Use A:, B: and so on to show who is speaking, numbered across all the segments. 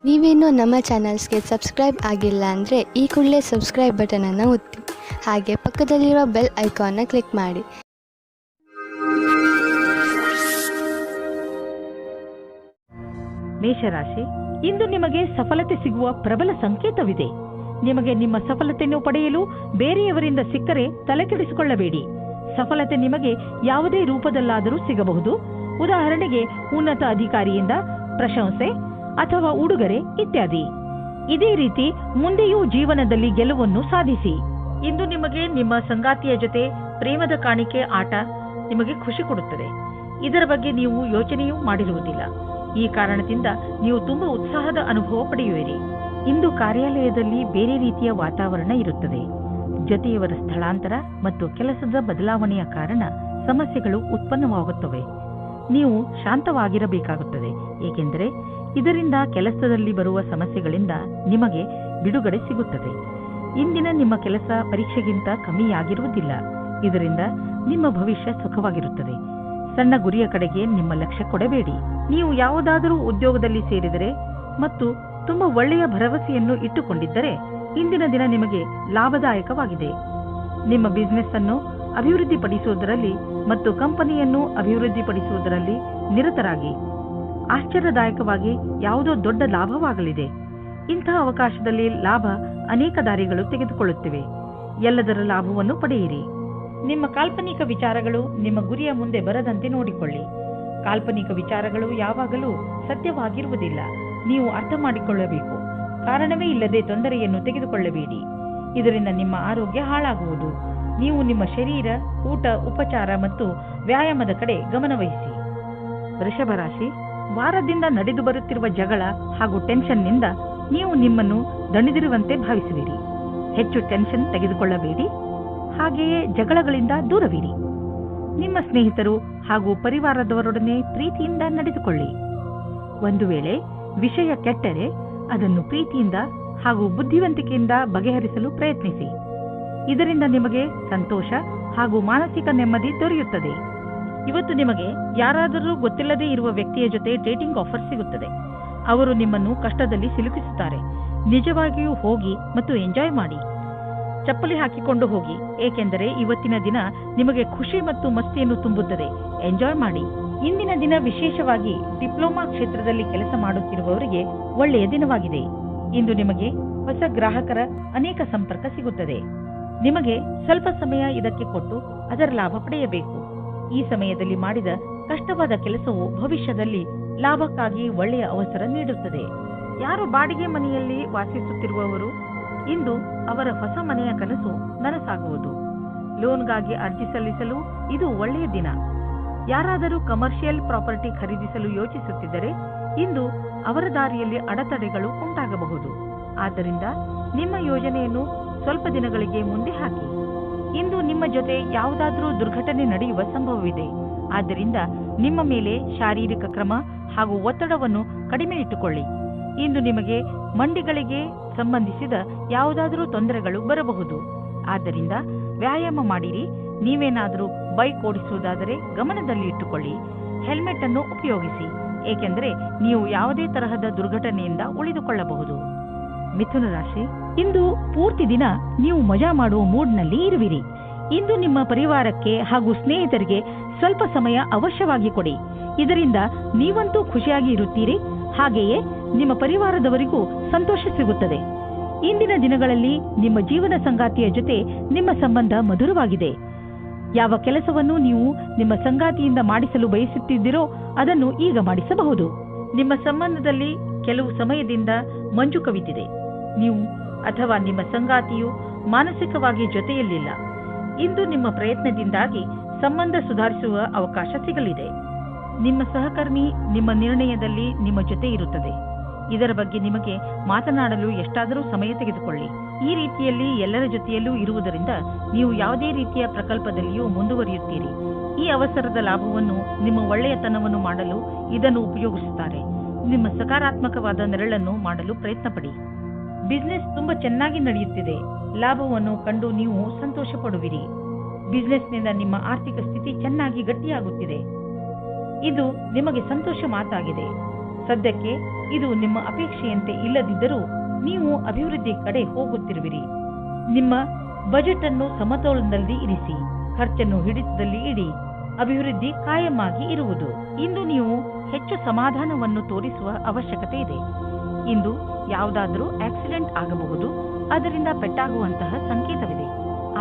A: ನೀವೇನೂ ನಮ್ಮ ಚಾನಲ್ಸ್ಗೆ ಸಬ್ಸ್ಕ್ರೈಬ್ ಆಗಿಲ್ಲ ಅಂದರೆ ಈ ಕೂಡಲೇ ಸಬ್ಸ್ಕ್ರೈಬ್ ಬಟನನ್ನು ಒತ್ತಿ ಹಾಗೆ ಪಕ್ಕದಲ್ಲಿರುವ ಬೆಲ್ ಐಕಾನ್ನ ಕ್ಲಿಕ್ ಮಾಡಿ.
B: ಮೇಷರಾಶಿ, ಇಂದು ನಿಮಗೆ ಸಫಲತೆ ಸಿಗುವ ಪ್ರಬಲ ಸಂಕೇತವಿದೆ. ನಿಮಗೆ ನಿಮ್ಮ ಸಫಲತೆಯನ್ನು ಪಡೆಯಲು ಬೇರೆಯವರಿಂದ ಸಿಕ್ಕರೆ ತಲೆಕೆಡಿಸಿಕೊಳ್ಳಬೇಡಿ. ಸಫಲತೆ ನಿಮಗೆ ಯಾವುದೇ ರೂಪದಲ್ಲಾದರೂ ಸಿಗಬಹುದು. ಉದಾಹರಣೆಗೆ ಉನ್ನತ ಅಧಿಕಾರಿಯಿಂದ ಪ್ರಶಂಸೆ ಅಥವಾ ಉಡುಗೊರೆ ಇತ್ಯಾದಿ. ಇದೇ ರೀತಿ ಮುಂದೆಯೂ ಜೀವನದಲ್ಲಿ ಗೆಲುವನ್ನು ಸಾಧಿಸಿ. ಇಂದು ನಿಮಗೆ ನಿಮ್ಮ ಸಂಗಾತಿಯ ಜೊತೆ ಪ್ರೇಮದ ಕಾಣಿಕೆ ಆಟ ನಿಮಗೆ ಖುಷಿ ಕೊಡುತ್ತದೆ. ಇದರ ಬಗ್ಗೆ ನೀವು ಯೋಚನೆಯೂ ಮಾಡಿರುವುದಿಲ್ಲ. ಈ ಕಾರಣದಿಂದ ನೀವು ತುಂಬಾ ಉತ್ಸಾಹದ ಅನುಭವ ಪಡೆಯುವಿರಿ. ಇಂದು ಕಾರ್ಯಾಲಯದಲ್ಲಿ ಬೇರೆ ರೀತಿಯ ವಾತಾವರಣ ಇರುತ್ತದೆ. ಜೊತೆಯವರ ಸ್ಥಳಾಂತರ ಮತ್ತು ಕೆಲಸದ ಬದಲಾವಣೆಯ ಕಾರಣ ಸಮಸ್ಯೆಗಳು ಉತ್ಪನ್ನವಾಗುತ್ತವೆ. ನೀವು ಶಾಂತವಾಗಿರಬೇಕಾಗುತ್ತದೆ, ಏಕೆಂದರೆ ಇದರಿಂದ ಕೆಲಸದಲ್ಲಿ ಬರುವ ಸಮಸ್ಯೆಗಳಿಂದ ನಿಮಗೆ ಬಿಡುಗಡೆ ಸಿಗುತ್ತದೆ. ಇಂದಿನ ನಿಮ್ಮ ಕೆಲಸ ಪರೀಕ್ಷೆಗಿಂತ ಕಮ್ಮಿಯಾಗಿರುವುದಿಲ್ಲ. ಇದರಿಂದ ನಿಮ್ಮ ಭವಿಷ್ಯ ಸುಖವಾಗಿರುತ್ತದೆ. ಸಣ್ಣ ಗುರಿಯ ಕಡೆಗೆ ನಿಮ್ಮ ಲಕ್ಷ್ಯ ಕೊಡಬೇಡಿ. ನೀವು ಯಾವುದಾದರೂ ಉದ್ಯೋಗದಲ್ಲಿ ಸೇರಿದರೆ ಮತ್ತು ತುಂಬಾ ಒಳ್ಳೆಯ ಭರವಸೆಯನ್ನು ಇಟ್ಟುಕೊಂಡಿದ್ದರೆ ಇಂದಿನ ದಿನ ನಿಮಗೆ ಲಾಭದಾಯಕವಾಗಿದೆ. ನಿಮ್ಮ ಬಿಸಿನೆಸ್ ಅನ್ನು ಅಭಿವೃದ್ಧಿಪಡಿಸುವುದರಲ್ಲಿ ಮತ್ತು ಕಂಪನಿಯನ್ನು ಅಭಿವೃದ್ಧಿಪಡಿಸುವುದರಲ್ಲಿ ನಿರತರಾಗಿ. ಆಶ್ಚರ್ಯದಾಯಕವಾಗಿ ಯಾವುದೋ ದೊಡ್ಡ ಲಾಭವಾಗಲಿದೆ. ಇಂತಹ ಅವಕಾಶದಲ್ಲಿ ಲಾಭ ಅನೇಕ ದಾರಿಗಳು ತೆಗೆದುಕೊಳ್ಳುತ್ತಿವೆ. ಎಲ್ಲದರ ಲಾಭವನ್ನು ಪಡೆಯಿರಿ. ನಿಮ್ಮ ಕಾಲ್ಪನಿಕ ವಿಚಾರಗಳು ನಿಮ್ಮ ಗುರಿಯ ಮುಂದೆ ಬರದಂತೆ ನೋಡಿಕೊಳ್ಳಿ. ಕಾಲ್ಪನಿಕ ವಿಚಾರಗಳು ಯಾವಾಗಲೂ ಸತ್ಯವಾಗಿರುವುದಿಲ್ಲ. ನೀವು ಅರ್ಥ ಮಾಡಿಕೊಳ್ಳಬೇಕು. ಕಾರಣವೇ ಇಲ್ಲದೆ ತೊಂದರೆಯನ್ನು ತೆಗೆದುಕೊಳ್ಳಬೇಡಿ. ಇದರಿಂದ ನಿಮ್ಮ ಆರೋಗ್ಯ ಹಾಳಾಗುವುದು. ನೀವು ನಿಮ್ಮ ಶರೀರ, ಊಟ, ಉಪಚಾರ ಮತ್ತು ವ್ಯಾಯಾಮದ ಕಡೆ ಗಮನವಹಿಸಿ. ವೃಷಭ ರಾಶಿ, ವಾರದಿಂದ ನಡೆದು ಬರುತ್ತಿರುವ ಜಗಳ ಹಾಗೂ ಟೆನ್ಷನ್ನಿಂದ ನೀವು ನಿಮ್ಮನ್ನು ದಣಿದಿರುವಂತೆ ಭಾವಿಸುವಿರಿ. ಹೆಚ್ಚು ಟೆನ್ಷನ್ ತೆಗೆದುಕೊಳ್ಳಬೇಡಿ. ಹಾಗೆಯೇ ಜಗಳಗಳಿಂದ ದೂರವಿರಿ. ನಿಮ್ಮ ಸ್ನೇಹಿತರು ಹಾಗೂ ಪರಿವಾರದವರೊಡನೆ ಪ್ರೀತಿಯಿಂದ ನಡೆದುಕೊಳ್ಳಿ. ಒಂದು ವೇಳೆ ವಿಷಯ ಕೆಟ್ಟರೆ ಅದನ್ನು ಪ್ರೀತಿಯಿಂದ ಹಾಗೂ ಬುದ್ಧಿವಂತಿಕೆಯಿಂದ ಬಗೆಹರಿಸಲು ಪ್ರಯತ್ನಿಸಿ. ಇದರಿಂದ ನಿಮಗೆ ಸಂತೋಷ ಹಾಗೂ ಮಾನಸಿಕ ನೆಮ್ಮದಿ ದೊರೆಯುತ್ತದೆ. ಇವತ್ತು ನಿಮಗೆ ಯಾರಾದರೂ ಗೊತ್ತಿಲ್ಲದೇ ಇರುವ ವ್ಯಕ್ತಿಯ ಜೊತೆ ಡೇಟಿಂಗ್ ಆಫರ್ ಸಿಗುತ್ತದೆ. ಅವರು ನಿಮ್ಮನ್ನು ಕಷ್ಟದಲ್ಲಿ ಸಿಲುಕಿಸುತ್ತಾರೆ. ನಿಜವಾಗಿಯೂ ಹೋಗಿ ಮತ್ತು ಎಂಜಾಯ್ ಮಾಡಿ. ಚಪ್ಪಲಿ ಹಾಕಿಕೊಂಡು ಹೋಗಿ, ಏಕೆಂದರೆ ಇವತ್ತಿನ ದಿನ ನಿಮಗೆ ಖುಷಿ ಮತ್ತು ಮಸ್ತಿಯನ್ನು ತುಂಬುತ್ತದೆ. ಎಂಜಾಯ್ ಮಾಡಿ. ಇಂದಿನ ದಿನ ವಿಶೇಷವಾಗಿ ಡಿಪ್ಲೊಮಾ ಕ್ಷೇತ್ರದಲ್ಲಿ ಕೆಲಸ ಮಾಡುತ್ತಿರುವವರಿಗೆ ಒಳ್ಳೆಯ ದಿನವಾಗಿದೆ. ಇಂದು ನಿಮಗೆ ಹೊಸ ಗ್ರಾಹಕರ ಅನೇಕ ಸಂಪರ್ಕ ಸಿಗುತ್ತದೆ. ನಿಮಗೆ ಸ್ವಲ್ಪ ಸಮಯ ಇದಕ್ಕೆ ಕೊಟ್ಟು ಅದರ ಲಾಭ ಪಡೆಯಬೇಕು. ಈ ಸಮಯದಲ್ಲಿ ಮಾಡಿದ ಕಷ್ಟವಾದ ಕೆಲಸವು ಭವಿಷ್ಯದಲ್ಲಿ ಲಾಭಕ್ಕಾಗಿ ಒಳ್ಳೆಯ ಅವಸರ ನೀಡುತ್ತದೆ. ಯಾರು ಬಾಡಿಗೆ ಮನೆಯಲ್ಲಿ ವಾಸಿಸುತ್ತಿರುವವರು ಇಂದು ಅವರ ಹೊಸ ಮನೆಯ ಕನಸು ನನಸಾಗುವುದು. ಲೋನ್ಗಾಗಿ ಅರ್ಜಿ ಸಲ್ಲಿಸಲು ಇದು ಒಳ್ಳೆಯ ದಿನ. ಯಾರಾದರೂ ಕಮರ್ಷಿಯಲ್ ಪ್ರಾಪರ್ಟಿ ಖರೀದಿಸಲು ಯೋಚಿಸುತ್ತಿದ್ದರೆ ಇಂದು ಅವರ ದಾರಿಯಲ್ಲಿ ಅಡೆತಡೆಗಳು ಉಂಟಾಗಬಹುದು. ಆದ್ದರಿಂದ ನಿಮ್ಮ ಯೋಜನೆಯನ್ನು ಸ್ವಲ್ಪ ದಿನಗಳಿಗೆ ಮುಂದೆ ಹಾಕಿ. ಇಂದು ನಿಮ್ಮ ಜೊತೆ ಯಾವುದಾದರೂ ದುರ್ಘಟನೆ ನಡೆಯುವ ಸಂಭವವಿದೆ. ಆದ್ದರಿಂದ ನಿಮ್ಮ ಮೇಲೆ ಶಾರೀರಿಕ ಕ್ರಮ ಹಾಗೂ ಒತ್ತಡವನ್ನು ಕಡಿಮೆ ಇಟ್ಟುಕೊಳ್ಳಿ. ಇಂದು ನಿಮಗೆ ಮಂಡಿಗಳಿಗೆ ಸಂಬಂಧಿಸಿದ ಯಾವುದಾದರೂ ತೊಂದರೆಗಳು ಬರಬಹುದು. ಆದ್ದರಿಂದ ವ್ಯಾಯಾಮ ಮಾಡಿರಿ. ನೀವೇನಾದರೂ ಬೈಕ್ ಓಡಿಸುವುದಾದರೆ ಗಮನದಲ್ಲಿ ಇಟ್ಟುಕೊಳ್ಳಿ. ಹೆಲ್ಮೆಟ್ ಅನ್ನು ಉಪಯೋಗಿಸಿ, ಏಕೆಂದರೆ ನೀವು ಯಾವುದೇ ತರಹದ ದುರ್ಘಟನೆಯಿಂದ ಉಳಿದುಕೊಳ್ಳಬಹುದು. ಮಿಥುನ ರಾಶಿ, ಇಂದು ಪೂರ್ತಿ ದಿನ ನೀವು ಮಜಾ ಮಾಡುವ ಮೂಡ್ನಲ್ಲಿ ಇರುವಿರಿ. ಇಂದು ನಿಮ್ಮ ಪರಿವಾರಕ್ಕೆ ಹಾಗೂ ಸ್ನೇಹಿತರಿಗೆ ಸ್ವಲ್ಪ ಸಮಯ ಅವಶ್ಯವಾಗಿ ಕೊಡಿ. ಇದರಿಂದ ನೀವಂತೂ ಖುಷಿಯಾಗಿ ಇರುತ್ತೀರಿ. ಹಾಗೆಯೇ ನಿಮ್ಮ ಪರಿವಾರದವರಿಗೂ ಸಂತೋಷ ಸಿಗುತ್ತದೆ. ಇಂದಿನ ದಿನಗಳಲ್ಲಿ ನಿಮ್ಮ ಜೀವನ ಸಂಗಾತಿಯ ಜೊತೆ ನಿಮ್ಮ ಸಂಬಂಧ ಮಧುರವಾಗಿದೆ. ಯಾವ ಕೆಲಸವನ್ನು ನೀವು ನಿಮ್ಮ ಸಂಗಾತಿಯಿಂದ ಮಾಡಿಸಲು ಬಯಸುತ್ತಿದ್ದೀರೋ ಅದನ್ನು ಈಗ ಮಾಡಿಸಬಹುದು. ನಿಮ್ಮ ಸಂಬಂಧದಲ್ಲಿ ಕೆಲವು ಸಮಯದಿಂದ ಮಂಜು ಕವಿದಿದೆ. ನೀವು ಅಥವಾ ನಿಮ್ಮ ಸಂಗಾತಿಯು ಮಾನಸಿಕವಾಗಿ ಜೊತೆಯಲ್ಲಿಲ್ಲ. ಇಂದು ನಿಮ್ಮ ಪ್ರಯತ್ನದಿಂದಾಗಿ ಸಂಬಂಧ ಸುಧಾರಿಸುವ ಅವಕಾಶ ಸಿಗಲಿದೆ. ನಿಮ್ಮ ಸಹಕರ್ಮಿ ನಿಮ್ಮ ನಿರ್ಣಯದಲ್ಲಿ ನಿಮ್ಮ ಜೊತೆ ಇರುತ್ತದೆ. ಇದರ ಬಗ್ಗೆ ನಿಮಗೆ ಮಾತನಾಡಲು ಎಷ್ಟಾದರೂ ಸಮಯ ತೆಗೆದುಕೊಳ್ಳಿ. ಈ ರೀತಿಯಲ್ಲಿ ಎಲ್ಲರ ಜೊತೆಯಲ್ಲೂ ಇರುವುದರಿಂದ ನೀವು ಯಾವುದೇ ರೀತಿಯ ಪ್ರಕಲ್ಪದಲ್ಲಿಯೂ ಮುಂದುವರಿಯುತ್ತೀರಿ. ಈ ಅವಸರದ ಲಾಭವನ್ನು ನಿಮ್ಮ ಒಳ್ಳೆಯತನವನ್ನು ಮಾಡಲು ಇದನ್ನು ಉಪಯೋಗಿಸುತ್ತಾರೆ. ನಿಮ್ಮ ಸಕಾರಾತ್ಮಕವಾದ ನೆರಳನ್ನು ಮಾಡಲು ಪ್ರಯತ್ನಪಡಿ. ಬಿಸಿನೆಸ್ ತುಂಬಾ ಚೆನ್ನಾಗಿ ನಡೆಯುತ್ತಿದೆ. ಲಾಭವನ್ನು ಕಂಡು ನೀವು ಸಂತೋಷ ಪಡುವಿರಿ. ಬಿಸಿನೆಸ್ನಿಂದ ನಿಮ್ಮ ಆರ್ಥಿಕ ಸ್ಥಿತಿ ಚೆನ್ನಾಗಿ ಗಟ್ಟಿಯಾಗುತ್ತಿದೆ. ಇದು ನಿಮಗೆ ಸಂತೋಷ ಮಾತಾಗಿದೆ. ಸದ್ಯಕ್ಕೆ ಇದು ನಿಮ್ಮ ಅಪೇಕ್ಷೆಯಂತೆ ಇಲ್ಲದಿದ್ದರೂ ನೀವು ಅಭಿವೃದ್ಧಿ ಕಡೆ ಹೋಗುತ್ತಿರುವಿರಿ. ನಿಮ್ಮ ಬಜೆಟ್ ಅನ್ನು ಸಮತೋಲನದಲ್ಲಿ ಇರಿಸಿ, ಖರ್ಚನ್ನು ಹಿಡಿತದಲ್ಲಿ ಇಡಿ. ಅಭಿವೃದ್ಧಿ ಕಾಯಮಾಗಿ ಇರುವುದು. ಇಂದು ನೀವು ಹೆಚ್ಚು ಸಮಾಧಾನವನ್ನು ತೋರಿಸುವ ಅವಶ್ಯಕತೆ ಇದೆ. ಇಂದು ಯಾವುದಾದರೂ ಆಕ್ಸಿಡೆಂಟ್ ಆಗಬಹುದು, ಅದರಿಂದ ಪೆಟ್ಟಾಗುವಂತಹ ಸಂಕೇತವಿದೆ.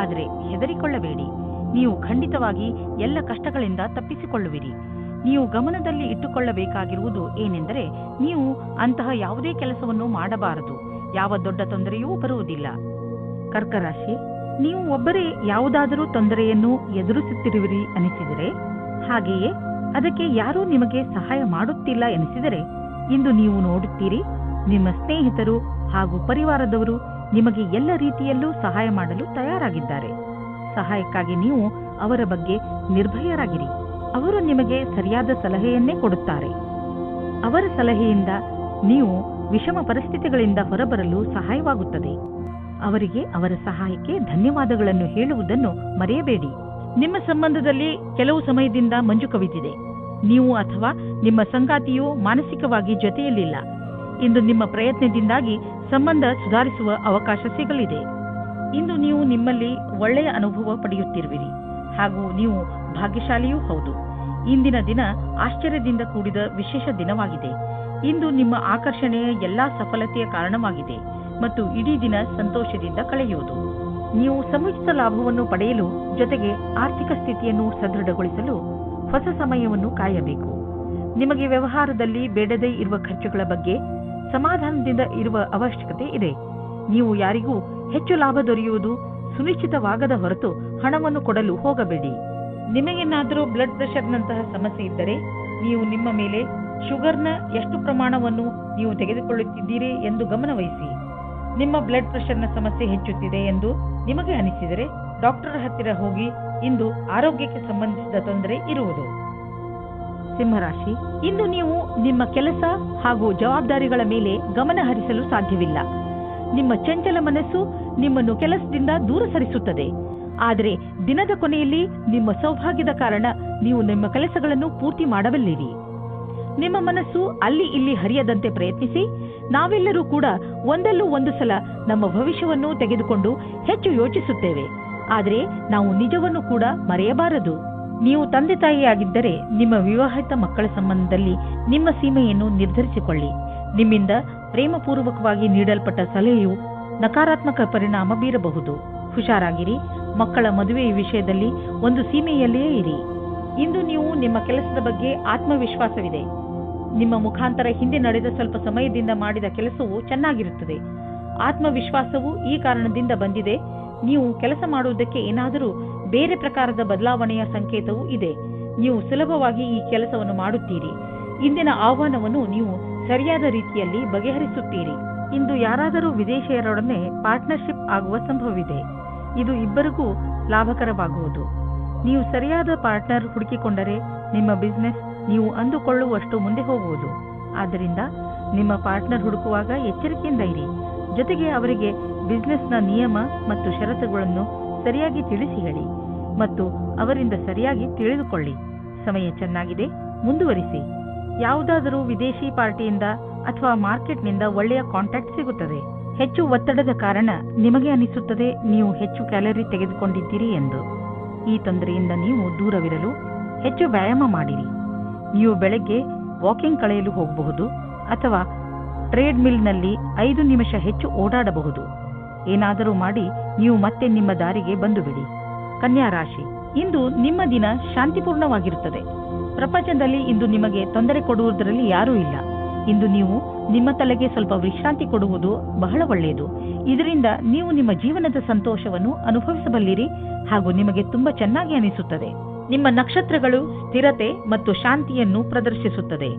B: ಆದರೆ ಹೆದರಿಕೊಳ್ಳಬೇಡಿ, ನೀವು ಖಂಡಿತವಾಗಿ ಎಲ್ಲ ಕಷ್ಟಗಳಿಂದ ತಪ್ಪಿಸಿಕೊಳ್ಳುವಿರಿ. ನೀವು ಗಮನದಲ್ಲಿ ಇಟ್ಟುಕೊಳ್ಳಬೇಕಾಗಿರುವುದು ಏನೆಂದರೆ, ನೀವು ಅಂತಹ ಯಾವುದೇ ಕೆಲಸವನ್ನು ಮಾಡಬಾರದು. ಯಾವ ದೊಡ್ಡ ತೊಂದರೆಯೂ ಬರುವುದಿಲ್ಲ. ಕರ್ಕ ರಾಶಿ, ನೀವು ಒಬ್ಬರೇ ಯಾವುದಾದರೂ ತೊಂದರೆಯನ್ನು ಎದುರಿಸುತ್ತಿರುವಿರಿ ಅನಿಸಿದರೆ, ಹಾಗೆಯೇ ಅದಕ್ಕೆ ಯಾರೂ ನಿಮಗೆ ಸಹಾಯ ಮಾಡುತ್ತಿಲ್ಲ ಎನಿಸಿದರೆ, ಇಂದು ನೀವು ನೋಡುತ್ತೀರಿ, ನಿಮ್ಮ ಸ್ನೇಹಿತರು ಹಾಗೂ ಪರಿವಾರದವರು ನಿಮಗೆ ಎಲ್ಲ ರೀತಿಯಲ್ಲೂ ಸಹಾಯ ಮಾಡಲು ತಯಾರಾಗಿದ್ದಾರೆ. ಸಹಾಯಕ್ಕಾಗಿ ನೀವು ಅವರ ಬಗ್ಗೆ ನಿರ್ಭಯರಾಗಿರಿ. ಅವರು ನಿಮಗೆ ಸರಿಯಾದ ಸಲಹೆಯನ್ನೇ ಕೊಡುತ್ತಾರೆ. ಅವರ ಸಲಹೆಯಿಂದ ನೀವು ವಿಷಮ ಪರಿಸ್ಥಿತಿಗಳಿಂದ ಹೊರಬರಲು ಸಹಾಯವಾಗುತ್ತದೆ. ಅವರಿಗೆ ಅವರ ಸಹಾಯಕ್ಕೆ ಧನ್ಯವಾದಗಳನ್ನು ಹೇಳುವುದನ್ನು ಮರೆಯಬೇಡಿ. ನಿಮ್ಮ ಸಂಬಂಧದಲ್ಲಿ ಕೆಲವು ಸಮಯದಿಂದ ಮಂಜು ಕವಿದಿದೆ. ನೀವು ಅಥವಾ ನಿಮ್ಮ ಸಂಗಾತಿಯು ಮಾನಸಿಕವಾಗಿ ಜೊತೆಯಲ್ಲಿಲ್ಲ. ಇಂದು ನಿಮ್ಮ ಪ್ರಯತ್ನದಿಂದಾಗಿ ಸಂಬಂಧ ಸುಧಾರಿಸುವ ಅವಕಾಶ ಸಿಗಲಿದೆ. ಇಂದು ನೀವು ನಿಮ್ಮಲ್ಲಿ ಒಳ್ಳೆಯ ಅನುಭವ ಪಡೆಯುತ್ತಿರುವಿರಿ ಹಾಗೂ ನೀವು ಭಾಗ್ಯಶಾಲಿಯೂ ಹೌದು. ಇಂದಿನ ದಿನ ಆಶ್ಚರ್ಯದಿಂದ ಕೂಡಿದ ವಿಶೇಷ ದಿನವಾಗಿದೆ. ಇಂದು ನಿಮ್ಮ ಆಕರ್ಷಣೆಯ ಎಲ್ಲಾ ಸಫಲತೆಯ ಕಾರಣವಾಗಿದೆ ಮತ್ತು ಇಡೀ ದಿನ ಸಂತೋಷದಿಂದ ಕಳೆಯುವುದು. ನೀವು ಸಮುಚಿತ ಲಾಭವನ್ನು ಪಡೆಯಲು ಜೊತೆಗೆ ಆರ್ಥಿಕ ಸ್ಥಿತಿಯನ್ನು ಸದೃಢಗೊಳಿಸಲು ಹೊಸ ಸಮಯವನ್ನು ಕಾಯಬೇಕು. ನಿಮಗೆ ವ್ಯವಹಾರದಲ್ಲಿ ಬೇಡದೇ ಇರುವ ಖರ್ಚುಗಳ ಬಗ್ಗೆ ಸಮಾಧಾನದಿಂದ ಇರುವ ಅವಶ್ಯಕತೆ ಇದೆ. ನೀವು ಯಾರಿಗೂ ಹೆಚ್ಚು ಲಾಭ ದೊರೆಯುವುದು ಸುನಿಶ್ಚಿತವಾಗದ ಹೊರತು ಹಣವನ್ನು ಕೊಡಲು ಹೋಗಬೇಡಿ. ನಿಮಗೇನಾದರೂ ಬ್ಲಡ್ ಪ್ರೆಷರ್ನಂತಹ ಸಮಸ್ಯೆ ಇದ್ದರೆ, ನೀವು ನಿಮ್ಮ ಮೇಲೆ ಶುಗರ್ನ ಎಷ್ಟು ಪ್ರಮಾಣವನ್ನು ನೀವು ತೆಗೆದುಕೊಳ್ಳುತ್ತಿದ್ದೀರಿ ಎಂದು ಗಮನವಹಿಸಿ. ನಿಮ್ಮ ಬ್ಲಡ್ ಪ್ರೆಷರ್ನ ಸಮಸ್ಯೆ ಹೆಚ್ಚುತ್ತಿದೆ ಎಂದು ನಿಮಗೆ ಅನಿಸಿದರೆ ಡಾಕ್ಟರ್ ಹತ್ತಿರ ಹೋಗಿ. ಇಂದು ಆರೋಗ್ಯಕ್ಕೆ ಸಂಬಂಧಿಸಿದ ತೊಂದರೆ ಇರುವುದು. ಸಿಂಹರಾಶಿ, ಇಂದು ನೀವು ನಿಮ್ಮ ಕೆಲಸ ಹಾಗೂ ಜವಾಬ್ದಾರಿಗಳ ಮೇಲೆ ಗಮನ ಹರಿಸಲು ಸಾಧ್ಯವಿಲ್ಲ. ನಿಮ್ಮ ಚಂಚಲ ಮನಸ್ಸು ನಿಮ್ಮನ್ನು ಕೆಲಸದಿಂದ ದೂರ ಸರಿಸುತ್ತದೆ. ಆದರೆ ದಿನದ ಕೊನೆಯಲ್ಲಿ ನಿಮ್ಮ ಸೌಭಾಗ್ಯದ ಕಾರಣ ನೀವು ನಿಮ್ಮ ಕೆಲಸಗಳನ್ನು ಪೂರ್ತಿ ಮಾಡಬಲ್ಲಿರಿ. ನಿಮ್ಮ ಮನಸ್ಸು ಅಲ್ಲಿ ಇಲ್ಲಿ ಹರಿಯದಂತೆ ಪ್ರಯತ್ನಿಸಿ. ನಾವೆಲ್ಲರೂ ಕೂಡ ಒಂದಲ್ಲೂ ಒಂದು ಸಲ ನಮ್ಮ ಭವಿಷ್ಯವನ್ನು ತೆಗೆದುಕೊಂಡು ಹೆಚ್ಚು ಯೋಚಿಸುತ್ತೇವೆ. ಆದರೆ ನಾವು ನಿಜವನ್ನು ಕೂಡ ಮರೆಯಬಾರದು. ನೀವು ತಂದೆ ತಾಯಿಯಾಗಿದ್ದರೆ ನಿಮ್ಮ ವಿವಾಹಿತ ಮಕ್ಕಳ ಸಂಬಂಧದಲ್ಲಿ ನಿಮ್ಮ ಸೀಮೆಯನ್ನು ನಿರ್ಧರಿಸಿಕೊಳ್ಳಿ. ನಿಮ್ಮಿಂದ ಪ್ರೇಮಪೂರ್ವಕವಾಗಿ ನೀಡಲ್ಪಟ್ಟ ಸಲಹೆಯು ನಕಾರಾತ್ಮಕ ಪರಿಣಾಮ ಬೀರಬಹುದು. ಹುಷಾರಾಗಿರಿ. ಮಕ್ಕಳ ಮದುವೆಯ ವಿಷಯದಲ್ಲಿ ಒಂದು ಸೀಮೆಯಲ್ಲಿಯೇ ಇರಿ. ಇಂದು ನೀವು ನಿಮ್ಮ ಕೆಲಸದ ಬಗ್ಗೆ ಆತ್ಮವಿಶ್ವಾಸವಿದೆ. ನಿಮ್ಮ ಮುಖಾಂತರ ಹಿಂದೆ ನಡೆದ ಸ್ವಲ್ಪ ಸಮಯದಿಂದ ಮಾಡಿದ ಕೆಲಸವು ಚೆನ್ನಾಗಿರುತ್ತದೆ. ಆತ್ಮವಿಶ್ವಾಸವು ಈ ಕಾರಣದಿಂದ ಬಂದಿದೆ. ನೀವು ಕೆಲಸ ಮಾಡುವುದಕ್ಕೆ ಏನಾದರೂ ಬೇರೆ ಪ್ರಕಾರದ ಬದಲಾವಣೆಯ ಸಂಕೇತವೂ ಇದೆ. ನೀವು ಸುಲಭವಾಗಿ ಈ ಕೆಲಸವನ್ನು ಮಾಡುತ್ತೀರಿ. ಇಂದಿನ ಆಹ್ವಾನವನ್ನು ನೀವು ಸರಿಯಾದ ರೀತಿಯಲ್ಲಿ ಬಗೆಹರಿಸುತ್ತೀರಿ. ಇಂದು ಯಾರಾದರೂ ವಿದೇಶಿಯರೊಡನೆ ಪಾರ್ಟ್ನರ್ಶಿಪ್ ಆಗುವ ಸಂಭವವಿದೆ. ಇದು ಇಬ್ಬರಿಗೂ ಲಾಭಕರವಾಗುವುದು. ನೀವು ಸರಿಯಾದ ಪಾರ್ಟ್ನರ್ ಹುಡುಕಿಕೊಂಡರೆ ನಿಮ್ಮ ಬಿಸಿನೆಸ್ ನೀವು ಅಂದುಕೊಳ್ಳುವಷ್ಟು ಮುಂದೆ ಹೋಗುವುದು. ಆದ್ದರಿಂದ ನಿಮ್ಮ ಪಾರ್ಟ್ನರ್ ಹುಡುಕುವಾಗ ಎಚ್ಚರಿಕೆಯಿಂದ ಇರಿ. ಜೊತೆಗೆ ಅವರಿಗೆ ಬಿಸಿನೆಸ್ನ ನಿಯಮ ಮತ್ತು ಷರತ್ತುಗಳನ್ನು ಸರಿಯಾಗಿ ತಿಳಿಸಿ ಹೇಳಿ ಮತ್ತು ಅವರಿಂದ ಸರಿಯಾಗಿ ತಿಳಿದುಕೊಳ್ಳಿ. ಸಮಯ ಚೆನ್ನಾಗಿದೆ, ಮುಂದುವರಿಸಿ. ಯಾವುದಾದರೂ ವಿದೇಶಿ ಪಾರ್ಟಿಯಿಂದ ಅಥವಾ ಮಾರ್ಕೆಟ್ನಿಂದ ಒಳ್ಳೆಯ ಕಾಂಟ್ಯಾಕ್ಟ್ ಸಿಗುತ್ತದೆ. ಹೆಚ್ಚು ಒತ್ತಡದ ಕಾರಣ ನಿಮಗೆ ಅನಿಸುತ್ತದೆ ನೀವು ಹೆಚ್ಚು ಕ್ಯಾಲರಿ ತೆಗೆದುಕೊಂಡಿದ್ದೀರಿ ಎಂದು. ಈ ತೊಂದರೆಯಿಂದ ನೀವು ದೂರವಿರಲು ಹೆಚ್ಚು ವ್ಯಾಯಾಮ ಮಾಡಿರಿ. ನೀವು ಬೆಳಗ್ಗೆ ವಾಕಿಂಗ್ ಕಳೆಯಲು ಹೋಗಬಹುದು ಅಥವಾ ಟ್ರೇಡ್ ಮಿಲ್ನಲ್ಲಿ 5 ನಿಮಿಷ ಹೆಚ್ಚು ಓಡಾಡಬಹುದು. ಏನಾದರೂ ಮಾಡಿ ನೀವು ಮತ್ತೆ ನಿಮ್ಮ ದಾರಿಗೆ ಬಂದು ಬಿಡಿ. ಕನ್ಯಾ ರಾಶಿ, ಇಂದು ನಿಮ್ಮ ದಿನ ಶಾಂತಿಪೂರ್ಣವಾಗಿರುತ್ತದೆ. ಪ್ರಪಂಚದಲ್ಲಿ ಇಂದು ನಿಮಗೆ ತೊಂದರೆ ಕೊಡುವುದರಲ್ಲಿ ಯಾರೂ ಇಲ್ಲ. ಇಂದು ನೀವು ನಿಮ್ಮ ತಲೆಗೆ ಸ್ವಲ್ಪ ವಿಶ್ರಾಂತಿ ಕೊಡುವುದು ಬಹಳ ಒಳ್ಳೆಯದು. ಇದರಿಂದ ನೀವು ನಿಮ್ಮ ಜೀವನದ ಸಂತೋಷವನ್ನು ಅನುಭವಿಸಬಲ್ಲಿರಿ ಹಾಗೂ ನಿಮಗೆ ತುಂಬಾ ಚೆನ್ನಾಗಿ ಅನಿಸುತ್ತದೆ. ನಿಮ್ಮ ನಕ್ಷತ್ರಗಳು ಸ್ಥಿರತೆ ಮತ್ತು ಶಾಂತಿಯನ್ನು ಪ್ರದರ್ಶಿಸುತ್ತದೆ.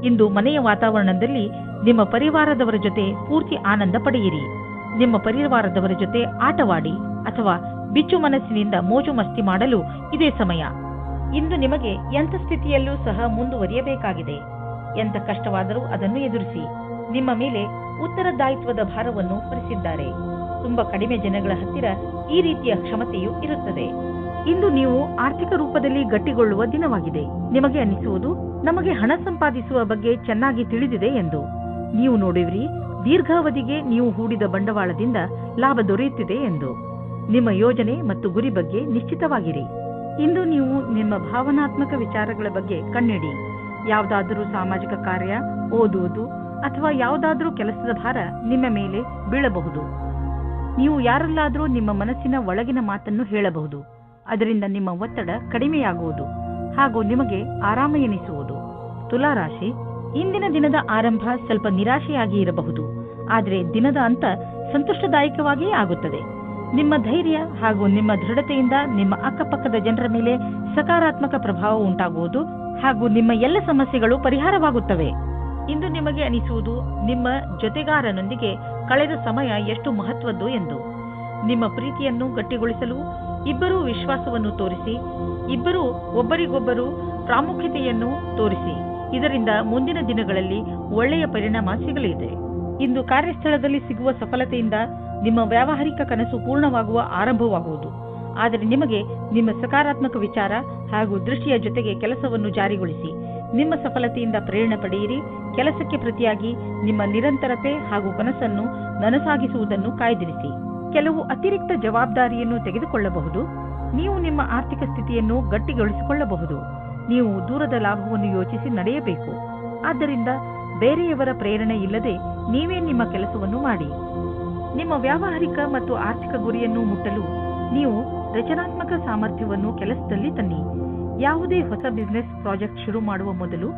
B: ಇಂದು ಮನೆಯ ವಾತಾವರಣದಲ್ಲಿ ನಿಮ್ಮ ಪರಿವಾರದವರ ಜೊತೆ ಪೂರ್ತಿ ಆನಂದ ಪಡೆಯಿರಿ. ನಿಮ್ಮ ಪರಿವಾರದವರ ಜೊತೆ ಆಟವಾಡಿ ಅಥವಾ ಬಿಚ್ಚು ಮನಸ್ಸಿನಿಂದ ಮೋಜು ಮಸ್ತಿ ಮಾಡಲು ಇದೇ ಸಮಯ. ಇಂದು ನಿಮಗೆ ಎಂಥ ಸ್ಥಿತಿಯಲ್ಲೂ ಸಹ ಮುಂದುವರಿಯಬೇಕಾಗಿದೆ. ಎಂಥ ಕಷ್ಟವಾದರೂ ಅದನ್ನು ಎದುರಿಸಿ. ನಿಮ್ಮ ಮೇಲೆ ಉತ್ತರದಾಯಿತ್ವದ ಭಾರವನ್ನು ಹೊರಿಸಿದ್ದಾರೆ. ತುಂಬಾ ಕಡಿಮೆ ಜನಗಳ ಹತ್ತಿರ ಈ ರೀತಿಯ ಕ್ಷಮತೆಯು ಇರುತ್ತದೆ. ಇಂದು ನೀವು ಆರ್ಥಿಕ ರೂಪದಲ್ಲಿ ಗಟ್ಟಿಗೊಳ್ಳುವ ದಿನವಾಗಿದೆ. ನಿಮಗೆ ಅನಿಸುವುದು ನಮಗೆ ಹಣ ಸಂಪಾದಿಸುವ ಬಗ್ಗೆ ಚೆನ್ನಾಗಿ ತಿಳಿದಿದೆ ಎಂದು. ನೀವು ನೋಡುವಿರಿ, ದೀರ್ಘಾವಧಿಗೆ ನೀವು ಹೂಡಿದ ಬಂಡವಾಳದಿಂದ ಲಾಭ ದೊರೆಯುತ್ತಿದೆ ಎಂದು. ನಿಮ್ಮ ಯೋಜನೆ ಮತ್ತು ಗುರಿ ಬಗ್ಗೆ ನಿಶ್ಚಿತವಾಗಿರಿ. ಇಂದು ನೀವು ನಿಮ್ಮ ಭಾವನಾತ್ಮಕ ವಿಚಾರಗಳ ಬಗ್ಗೆ ಕಣ್ಣಿಡಿ. ಯಾವುದಾದರೂ ಸಾಮಾಜಿಕ ಕಾರ್ಯ, ಓದುವುದು ಅಥವಾ ಯಾವುದಾದರೂ ಕೆಲಸದ ಭಾರ ನಿಮ್ಮ ಮೇಲೆ ಬೀಳಬಹುದು. ನೀವು ಯಾರಲ್ಲಾದರೂ ನಿಮ್ಮ ಮನಸ್ಸಿನ ಒಳಗಿನ ಮಾತನ್ನು ಹೇಳಬಹುದು. ಅದರಿಂದ ನಿಮ್ಮ ಒತ್ತಡ ಕಡಿಮೆಯಾಗುವುದು ಹಾಗೂ ನಿಮಗೆ ಆರಾಮ ಎನಿಸುವುದು. ತುಲಾ ರಾಶಿ, ಇಂದಿನ ದಿನದ ಆರಂಭ ಸ್ವಲ್ಪ ನಿರಾಶೆಯಾಗಿ ಇರಬಹುದು, ಆದರೆ ದಿನದ ಅಂತ ಸಂತುಷ್ಟದಾಯಕವಾಗಿಯೇ ಆಗುತ್ತದೆ. ನಿಮ್ಮ ಧೈರ್ಯ ಹಾಗೂ ನಿಮ್ಮ ದೃಢತೆಯಿಂದ ನಿಮ್ಮ ಅಕ್ಕಪಕ್ಕದ ಜನರ ಮೇಲೆ ಸಕಾರಾತ್ಮಕ ಪ್ರಭಾವ ಉಂಟಾಗುವುದು ಹಾಗೂ ನಿಮ್ಮ ಎಲ್ಲ ಸಮಸ್ಯೆಗಳು ಪರಿಹಾರವಾಗುತ್ತವೆ. ಇಂದು ನಿಮಗೆ ಅನಿಸುವುದು ನಿಮ್ಮ ಜೊತೆಗಾರನೊಂದಿಗೆ ಕಳೆದ ಸಮಯ ಎಷ್ಟು ಮಹತ್ವದ್ದು ಎಂದು. ನಿಮ್ಮ ಪ್ರೀತಿಯನ್ನು ಗಟ್ಟಿಗೊಳಿಸಲು ಇಬ್ಬರೂ ವಿಶ್ವಾಸವನ್ನು ತೋರಿಸಿ, ಇಬ್ಬರೂ ಒಬ್ಬರಿಗೊಬ್ಬರು ಪ್ರಾಮುಖ್ಯತೆಯನ್ನು ತೋರಿಸಿ. ಇದರಿಂದ ಮುಂದಿನ ದಿನಗಳಲ್ಲಿ ಒಳ್ಳೆಯ ಪರಿಣಾಮ ಸಿಗಲಿದೆ. ಇಂದು ಕಾರ್ಯಸ್ಥಳದಲ್ಲಿ ಸಿಗುವ ಸಫಲತೆಯಿಂದ ನಿಮ್ಮ ವ್ಯಾವಹಾರಿಕ ಕನಸು ಪೂರ್ಣವಾಗುವ ಆರಂಭವಾಗುವುದು. ಆದರೆ ನಿಮಗೆ ನಿಮ್ಮ ಸಕಾರಾತ್ಮಕ ವಿಚಾರ ಹಾಗೂ ದೃಷ್ಟಿಯ ಜೊತೆಗೆ ಕೆಲಸವನ್ನು ಜಾರಿಗೊಳಿಸಿ. ನಿಮ್ಮ ಸಫಲತೆಯಿಂದ ಪ್ರೇರಣೆ ಪಡೆಯಿರಿ. ಕೆಲಸಕ್ಕೆ ಪ್ರತಿಯಾಗಿ ನಿಮ್ಮ ನಿರಂತರತೆ ಹಾಗೂ ಕನಸನ್ನು ನನಸಾಗಿಸುವುದನ್ನು ಕಾಯ್ದಿರಿಸಿ. ಕೆಲವು ಅತಿರಿಕ್ತ ಜವಾಬ್ದಾರಿಯನ್ನು ತೆಗೆದುಕೊಳ್ಳಬಹುದು. ನೀವು ನಿಮ್ಮ ಆರ್ಥಿಕ ಸ್ಥಿತಿಯನ್ನು ಗಟ್ಟಿಗೊಳಿಸಿಕೊಳ್ಳಬಹುದು. ನೀವು ದೂರದ ಲಾಭವನ್ನು ಯೋಚಿಸಿ ನಡೆಯಬೇಕು. ಆದ್ದರಿಂದ ಬೇರೆಯವರ ಪ್ರೇರಣೆ ಇಲ್ಲದೆ ನೀವೇ ನಿಮ್ಮ ಕೆಲಸವನ್ನು ಮಾಡಿ. ನಿಮ್ಮ ವ್ಯಾವಹಾರಿಕ ಮತ್ತು ಆರ್ಥಿಕ ಗುರಿಯನ್ನು ಮುಟ್ಟಲು ನೀವು ರಚನಾತ್ಮಕ ಸಾಮರ್ಥ್ಯವನ್ನು ಕೆಲಸದಲ್ಲಿ ತನ್ನಿ. ಯಾವುದೇ ಹೊಸ ಬಿಸಿನೆಸ್ ಪ್ರಾಜೆಕ್ಟ್ ಶುರು ಮಾಡುವ ಮೊದಲು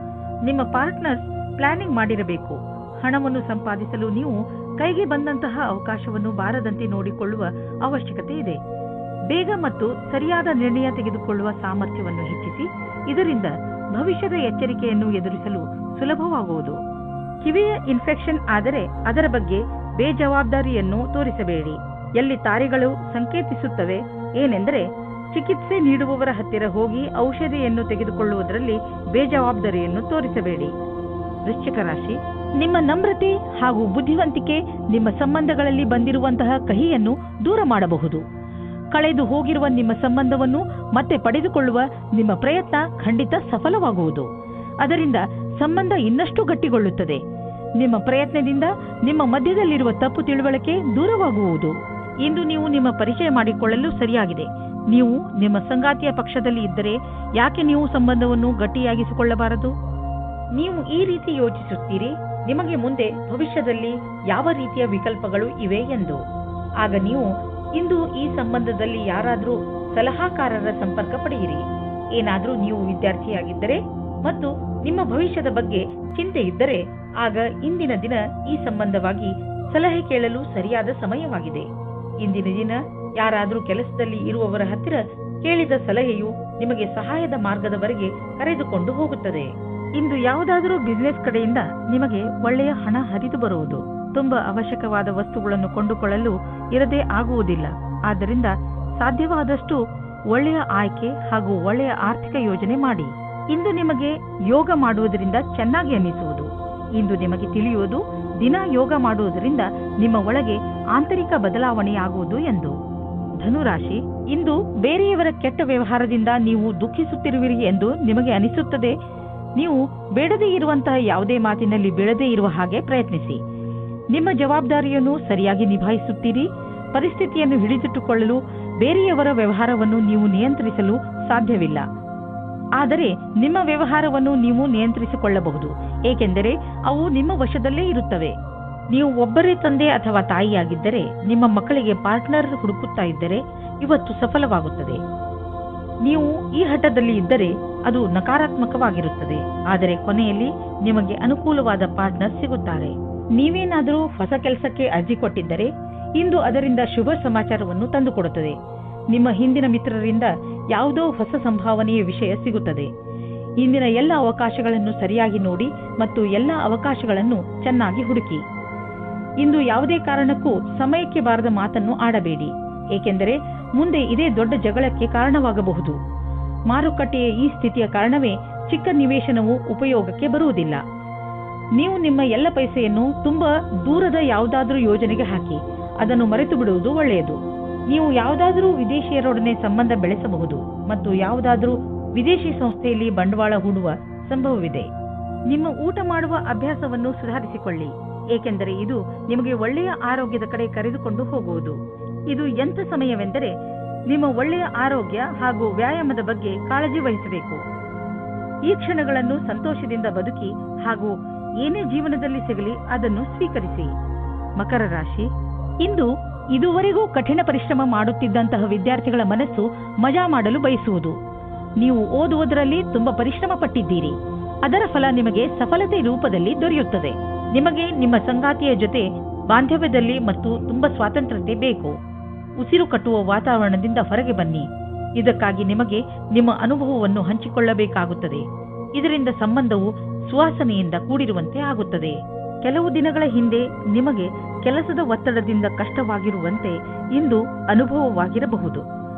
B: ನಿಮ್ಮ ಪಾರ್ಟ್ನರ್ಸ್ ಪ್ಲಾನಿಂಗ್ ಮಾಡಿರಬೇಕು. ಹಣವನ್ನು ಸಂಪಾದಿಸಲು ನೀವು ಕೈಗೆ ಬಂದಂತಹ ಅವಕಾಶವನ್ನು ಬಾರದಂತೆ ನೋಡಿಕೊಳ್ಳುವ ಅವಶ್ಯಕತೆ ಇದೆ. ಬೇಗ ಮತ್ತು ಸರಿಯಾದ ನಿರ್ಣಯ ತೆಗೆದುಕೊಳ್ಳುವ ಸಾಮರ್ಥ್ಯವನ್ನು ಹೆಚ್ಚಿಸಿ. ಇದರಿಂದ ಭವಿಷ್ಯದ ಎಚ್ಚರಿಕೆಯನ್ನು ಎದುರಿಸಲು ಸುಲಭವಾಗುವುದು. ಕಿವಿಯ ಇನ್ಫೆಕ್ಷನ್ ಆದರೆ ಅದರ ಬಗ್ಗೆ ಬೇಜವಾಬ್ದಾರಿಯನ್ನು ತೋರಿಸಬೇಡಿ. ಎಲ್ಲಿ ತಾರೆಗಳು ಸಂಕೇತಿಸುತ್ತವೆ ಏನೆಂದರೆ ಚಿಕಿತ್ಸೆ ನೀಡುವವರ ಹತ್ತಿರ ಹೋಗಿ ಔಷಧಿಯನ್ನು ತೆಗೆದುಕೊಳ್ಳುವುದರಲ್ಲಿ ಬೇಜವಾಬ್ದಾರಿಯನ್ನು ತೋರಿಸಬೇಡಿ. ವೃಶ್ಚಿಕ ರಾಶಿ, ನಿಮ್ಮ ನಮ್ರತೆ ಹಾಗೂ ಬುದ್ಧಿವಂತಿಕೆ ನಿಮ್ಮ ಸಂಬಂಧಗಳಲ್ಲಿ ಬಂದಿರುವಂತಹ ಕಹಿಯನ್ನು ದೂರ ಮಾಡಬಹುದು. ಕಳೆದು ಹೋಗಿರುವ ನಿಮ್ಮ ಸಂಬಂಧವನ್ನು ಮತ್ತೆ ಪಡೆದುಕೊಳ್ಳುವ ನಿಮ್ಮ ಪ್ರಯತ್ನ ಖಂಡಿತ ಸಫಲವಾಗುವುದು. ಅದರಿಂದ ಸಂಬಂಧ ಇನ್ನಷ್ಟು ಗಟ್ಟಿಗೊಳ್ಳುತ್ತದೆ. ನಿಮ್ಮ ಪ್ರಯತ್ನದಿಂದ ನಿಮ್ಮ ಮಧ್ಯದಲ್ಲಿರುವ ತಪ್ಪು ತಿಳುವಳಿಕೆ ದೂರವಾಗುವುದು. ಇಂದು ನೀವು ನಿಮ್ಮ ಪರಿಚಯ ಮಾಡಿಕೊಳ್ಳಲು ಸರಿಯಾಗಿದೆ. ನೀವು ನಿಮ್ಮ ಸಂಗಾತಿಯ ಪಕ್ಷದಲ್ಲಿ ಇದ್ದರೆ ಯಾಕೆ ನೀವು ಸಂಬಂಧವನ್ನು ಗಟ್ಟಿಯಾಗಿಸಿಕೊಳ್ಳಬಾರದು? ನೀವು ಈ ರೀತಿ ಯೋಚಿಸುತ್ತೀರಿ, ನಿಮಗೆ ಮುಂದೆ ಭವಿಷ್ಯದಲ್ಲಿ ಯಾವ ರೀತಿಯ ವಿಕಲ್ಪಗಳು ಇವೆ ಎಂದು. ಆಗ ನೀವು ಇಂದು ಈ ಸಂಬಂಧದಲ್ಲಿ ಯಾರಾದರೂ ಸಲಹಾಕಾರರ ಸಂಪರ್ಕ ಪಡೆಯಿರಿ. ಏನಾದರೂ ನೀವು ವಿದ್ಯಾರ್ಥಿಯಾಗಿದ್ದರೆ ಮತ್ತು ನಿಮ್ಮ ಭವಿಷ್ಯದ ಬಗ್ಗೆ ಚಿಂತೆ ಇದ್ದರೆ ಆಗ ಇಂದಿನ ದಿನ ಈ ಸಂಬಂಧವಾಗಿ ಸಲಹೆ ಕೇಳಲು ಸರಿಯಾದ ಸಮಯವಾಗಿದೆ. ಇಂದಿನ ದಿನ ಯಾರಾದರೂ ಕೆಲಸದಲ್ಲಿ ಇರುವವರ ಹತ್ತಿರ ಕೇಳಿದ ಸಲಹೆಯು ನಿಮಗೆ ಸಹಾಯದ ಮಾರ್ಗದವರೆಗೆ ಕರೆದುಕೊಂಡು ಹೋಗುತ್ತದೆ. ಇಂದು ಯಾವುದಾದರೂ ಬಿಸಿನೆಸ್ ಕಡೆಯಿಂದ ನಿಮಗೆ ಒಳ್ಳೆಯ ಹಣ ಹರಿದು ಬರುವುದು. ತುಂಬಾ ಅವಶ್ಯಕವಾದ ವಸ್ತುಗಳನ್ನು ಕೊಂಡುಕೊಳ್ಳಲು ಇರದೇ ಆಗುವುದಿಲ್ಲ. ಆದ್ದರಿಂದ ಸಾಧ್ಯವಾದಷ್ಟು ಒಳ್ಳೆಯ ಆಯ್ಕೆ ಹಾಗೂ ಒಳ್ಳೆಯ ಆರ್ಥಿಕ ಯೋಜನೆ ಮಾಡಿ. ಇಂದು ನಿಮಗೆ ಯೋಗ ಮಾಡುವುದರಿಂದ ಚೆನ್ನಾಗಿ ಅನ್ನಿಸುವುದು. ಇಂದು ನಿಮಗೆ ತಿಳಿಯುವುದು, ದಿನ ಯೋಗ ಮಾಡುವುದರಿಂದ ನಿಮ್ಮ ಒಳಗೆ ಆಂತರಿಕ ಬದಲಾವಣೆಯಾಗುವುದು ಎಂದು. ಧನುರಾಶಿ, ಇಂದು ಬೇರೆಯವರ ಕೆಟ್ಟ ವ್ಯವಹಾರದಿಂದ ನೀವು ದುಃಖಿಸುತ್ತಿರುವಿರಿ ಎಂದು ನಿಮಗೆ ಅನಿಸುತ್ತದೆ. ನೀವು ಬೇಡದೇ ಇರುವಂತಹ ಯಾವುದೇ ಮಾತಿನಲ್ಲಿ ಬೀಳದೇ ಇರುವ ಹಾಗೆ ಪ್ರಯತ್ನಿಸಿ. ನಿಮ್ಮ ಜವಾಬ್ದಾರಿಯನ್ನು ಸರಿಯಾಗಿ ನಿಭಾಯಿಸುತ್ತೀರಿ. ಪರಿಸ್ಥಿತಿಯನ್ನು ಹಿಡಿದಿಟ್ಟುಕೊಳ್ಳಲು ಬೇರೆಯವರ ವ್ಯವಹಾರವನ್ನು ನೀವು ನಿಯಂತ್ರಿಸಲು ಸಾಧ್ಯವಿಲ್ಲ. ಆದರೆ ನಿಮ್ಮ ವ್ಯವಹಾರವನ್ನು ನೀವು ನಿಯಂತ್ರಿಸಿಕೊಳ್ಳಬಹುದು, ಏಕೆಂದರೆ ಅವು ನಿಮ್ಮ ವಶದಲ್ಲೇ ಇರುತ್ತವೆ. ನೀವು ಒಬ್ಬರೇ ತಂದೆ ಅಥವಾ ತಾಯಿಯಾಗಿದ್ದರೆ ನಿಮ್ಮ ಮಕ್ಕಳಿಗೆ ಪಾರ್ಟ್ನರ್ ಹುಡುಕುತ್ತಾ ಇದ್ದರೆ ಇವತ್ತು ಸಫಲವಾಗುತ್ತದೆ. ನೀವು ಈ ಹಠದಲ್ಲಿ ಇದ್ದರೆ ಅದು ನಕಾರಾತ್ಮಕವಾಗಿರುತ್ತದೆ. ಆದರೆ ಕೊನೆಯಲ್ಲಿ ನಿಮಗೆ ಅನುಕೂಲವಾದ ಪಾರ್ಟ್ನರ್ ಸಿಗುತ್ತಾರೆ. ನೀವೇನಾದರೂ ಹೊಸ ಕೆಲಸಕ್ಕೆ ಅರ್ಜಿ ಕೊಟ್ಟಿದ್ದರೆ ಇಂದು ಅದರಿಂದ ಶುಭ ಸಮಾಚಾರವನ್ನು ತಂದುಕೊಡುತ್ತದೆ. ನಿಮ್ಮ ಹಿಂದಿನ ಮಿತ್ರರಿಂದ ಯಾವುದೋ ಹೊಸ ಸಂಭಾವನೆಯ ವಿಷಯ ಸಿಗುತ್ತದೆ. ಇಂದಿನ ಎಲ್ಲ ಅವಕಾಶಗಳನ್ನು ಸರಿಯಾಗಿ ನೋಡಿ ಮತ್ತು ಎಲ್ಲ ಅವಕಾಶಗಳನ್ನು ಚೆನ್ನಾಗಿ ಹುಡುಕಿ. ಇಂದು ಯಾವುದೇ ಕಾರಣಕ್ಕೂ ಸಮಯಕ್ಕೆ ಬಾರದ ಮಾತನ್ನು ಆಡಬೇಡಿ, ಏಕೆಂದರೆ ಮುಂದೆ ಇದೇ ದೊಡ್ಡ ಜಗಳಕ್ಕೆ ಕಾರಣವಾಗಬಹುದು. ಮಾರುಕಟ್ಟೆಯ ಈ ಸ್ಥಿತಿಯ ಕಾರಣವೇ ಚಿಕ್ಕ ನಿವೇಶನವು ಉಪಯೋಗಕ್ಕೆ ಬರುವುದಿಲ್ಲ. ನೀವು ನಿಮ್ಮ ಎಲ್ಲ ಪೈಸೆಯನ್ನು ತುಂಬಾ ದೂರದ ಯಾವುದಾದ್ರೂ ಯೋಜನೆಗೆ ಹಾಕಿ ಅದನ್ನು ಮರೆತು ಬಿಡುವುದು ಒಳ್ಳೆಯದು. ನೀವು ಯಾವುದಾದರೂ ವಿದೇಶಿಯರೊಡನೆ ಸಂಬಂಧ ಬೆಳೆಸಬಹುದು ಮತ್ತು ಯಾವುದಾದರೂ ವಿದೇಶಿ ಸಂಸ್ಥೆಯಲ್ಲಿ ಬಂಡವಾಳ ಹೂಡುವ ಸಂಭವವಿದೆ. ನಿಮ್ಮ ಊಟ ಮಾಡುವ ಅಭ್ಯಾಸವನ್ನು ಸುಧಾರಿಸಿಕೊಳ್ಳಿ. ಏಕೆಂದರೆ ಇದು ನಿಮಗೆ ಒಳ್ಳೆಯ ಆರೋಗ್ಯದ ಕಡೆ ಕರೆದುಕೊಂಡು ಹೋಗುವುದು. ಇದು ಎಂಥ ಸಮಯವೆಂದರೆ ನಿಮ್ಮ ಒಳ್ಳೆಯ ಆರೋಗ್ಯ ಹಾಗೂ ವ್ಯಾಯಾಮದ ಬಗ್ಗೆ ಕಾಳಜಿ ವಹಿಸಬೇಕು. ಈ ಕ್ಷಣಗಳನ್ನು ಸಂತೋಷದಿಂದ ಬದುಕಿ ಹಾಗೂ ಏನೇ ಜೀವನದಲ್ಲಿ ಸಿಗಲಿ ಅದನ್ನು ಸ್ವೀಕರಿಸಿ. ಮಕರ ರಾಶಿ, ಇಂದು ಇದುವರೆಗೂ ಕಠಿಣ ಪರಿಶ್ರಮ ಮಾಡುತ್ತಿದ್ದಂತಹ ವಿದ್ಯಾರ್ಥಿಗಳ ಮನಸ್ಸು ಮಜಾ ಮಾಡಲು ಬಯಸುವುದು. ನೀವು ಓದುವುದರಲ್ಲಿ ತುಂಬಾ ಪರಿಶ್ರಮ ಪಟ್ಟಿದ್ದೀರಿ. ಅದರ ಫಲ ನಿಮಗೆ ಸಫಲತೆ ರೂಪದಲ್ಲಿ ದೊರೆಯುತ್ತದೆ. ನಿಮಗೆ ನಿಮ್ಮ ಸಂಗಾತಿಯ ಜೊತೆ ಬಾಂಧವ್ಯದಲ್ಲಿ ಮತ್ತು ತುಂಬಾ ಸ್ವಾತಂತ್ರ್ಯತೆ ಬೇಕು. ಉಸಿರು ಕಟ್ಟುವ ವಾತಾವರಣದಿಂದ ಹೊರಗೆ ಬನ್ನಿ. ಇದಕ್ಕಾಗಿ ನಿಮಗೆ ನಿಮ್ಮ ಅನುಭವವನ್ನು ಹಂಚಿಕೊಳ್ಳಬೇಕಾಗುತ್ತದೆ. ಇದರಿಂದ ಸಂಬಂಧವು ಸುವಾಸನೆಯಿಂದ ಕೂಡಿರುವಂತೆ ಆಗುತ್ತದೆ. ಕೆಲವು ದಿನಗಳ ಹಿಂದೆ ನಿಮಗೆ ಕೆಲಸದ ಒತ್ತಡದಿಂದ ಕಷ್ಟವಾಗಿರುವಂತೆ ಇಂದು ಅನುಭವವಾಗಿರಬಹುದು.